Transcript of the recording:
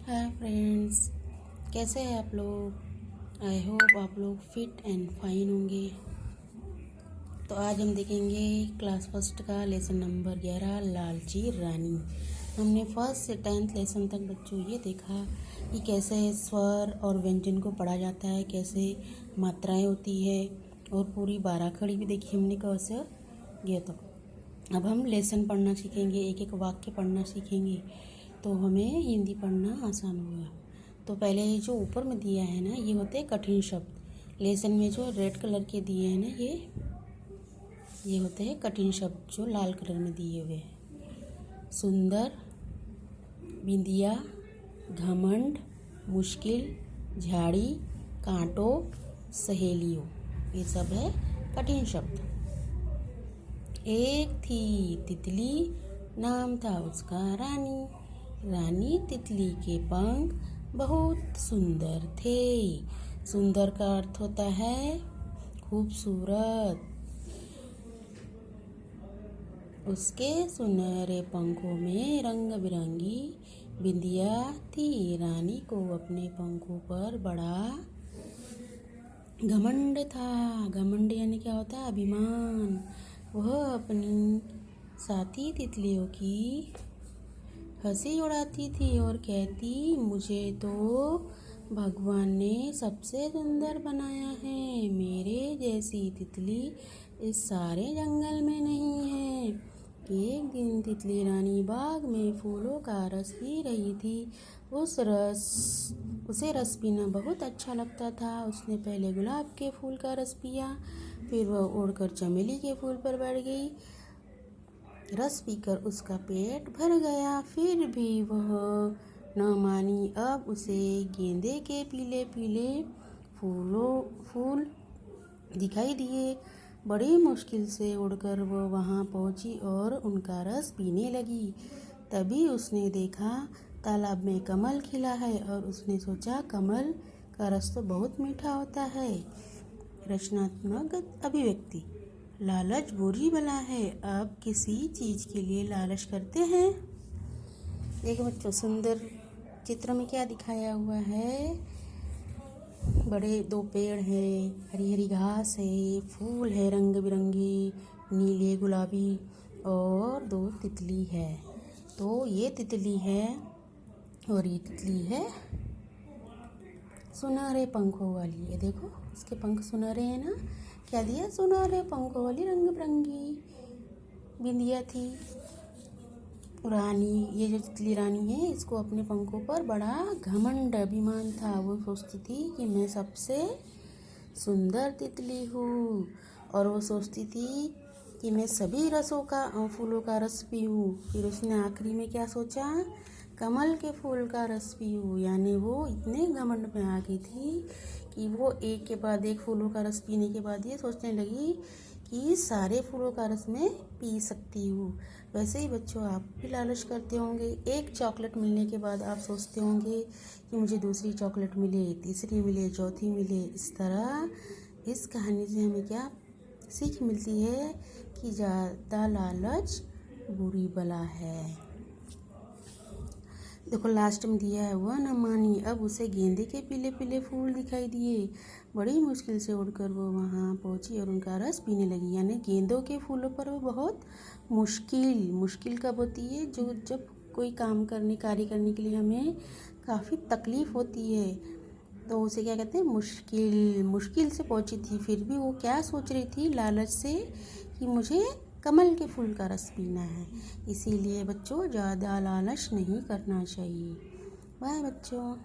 Hi friends, कैसे हैं आप लोग। आई होप आप लोग फिट एंड फाइन होंगे। तो आज हम देखेंगे क्लास फर्स्ट का लेसन नंबर 11 लालची रानी। हमने फर्स्ट से 10th लेसन तक बच्चों ये देखा कि कैसे स्वर और व्यंजन को पढ़ा जाता है, कैसे मात्राएं होती है, और पूरी 12 खड़ी भी देखी हमने कैसे ये। तो अब हम लेसन पढ़ना सीखेंगे, एक एक वाक्य पढ़ना सीखेंगे, तो हमें हिंदी पढ़ना आसान होगा। तो पहले जो ऊपर में दिया है ना, ये होते हैं कठिन शब्द। लेसन में जो रेड कलर के दिए हैं ना, ये होते हैं कठिन शब्द जो लाल कलर में दिए हुए हैं। सुंदर, बिंदिया, घमंड, मुश्किल, झाड़ी, कांटों, सहेलियों, ये सब है कठिन शब्द। एक थी तितली, नाम था उसका रानी। रानी तितली के पंख बहुत सुंदर थे। सुंदर का अर्थ होता है खूबसूरत। उसके सुनहरे पंखों में रंग बिरंगी बिंदिया थी। रानी को अपने पंखों पर बड़ा घमंड था। घमंड यानी क्या होता है? अभिमान। वह अपनी साथी तितलियों की हंसी उड़ाती थी और कहती, मुझे तो भगवान ने सबसे सुंदर बनाया है। मेरे जैसी तितली इस सारे जंगल में नहीं है। एक दिन तितली रानी बाग में फूलों का रस पी रही थी। उसे रस पीना बहुत अच्छा लगता था। उसने पहले गुलाब के फूल का रस पिया, फिर वह उड़कर चमेली के फूल पर बैठ गई। रस पीकर उसका पेट भर गया, फिर भी वह न मानी। अब उसे गेंदे के पीले पीले फूल दिखाई दिए। बड़ी मुश्किल से उड़कर वह वहाँ पहुँची और उनका रस पीने लगी। तभी उसने देखा तालाब में कमल खिला है, और उसने सोचा कमल का रस तो बहुत मीठा होता है। रचनात्मक अभिव्यक्ति। लालच बुरी बला है। आप किसी चीज़ के लिए लालच करते हैं? देखो बच्चों, सुंदर चित्र में क्या दिखाया हुआ है? बड़े 2 पेड़ हैं, हरी हरी घास है, फूल है रंग बिरंगी, नीले गुलाबी, और 2 तितली है। तो ये तितली है और ये तितली है सुनहरे पंखों वाली। ये देखो, इसके पंख सुनहरे हैं ना। क्या दिया? सुनहरे पंखों वाली रंग बिरंगी बिंदिया थी। रानी, ये जो तितली रानी है, इसको अपने पंखों पर बड़ा घमंड अभिमान था। वो सोचती थी कि मैं सबसे सुंदर तितली हूँ, और वो सोचती थी कि मैं सभी रसों का फूलों का रस पीऊँ। फिर उसने आखिरी में क्या सोचा? कमल के फूल का रस पीऊँ। यानी वो इतने घमंड में आ गई थी कि वो एक के बाद एक फूलों का रस पीने के बाद ये सोचने लगी कि सारे फूलों का रस मैं पी सकती हूँ। वैसे ही बच्चों, आप भी लालच करते होंगे। एक चॉकलेट मिलने के बाद आप सोचते होंगे कि मुझे दूसरी चॉकलेट मिले, तीसरी मिले, चौथी मिले। इस तरह इस कहानी से हमें क्या सीख मिलती है कि ज़्यादा लालच बुरी बला है। देखो लास्ट में दिया है, वह न मानी। अब उसे गेंदे के पीले पीले फूल दिखाई दिए। बड़ी मुश्किल से उड़कर वो वहाँ पहुँची और उनका रस पीने लगी। यानी गेंदों के फूलों पर वो बहुत मुश्किल कब होती है? जब कोई कार्य करने के लिए हमें काफ़ी तकलीफ़ होती है, तो उसे क्या कहते हैं? मुश्किल से पहुँची थी। फिर भी वो क्या सोच रही थी? लालच से कि मुझे कमल के फूल का रस पीना है। इसीलिए बच्चों, ज़्यादा लालच नहीं करना चाहिए। बाय बच्चों।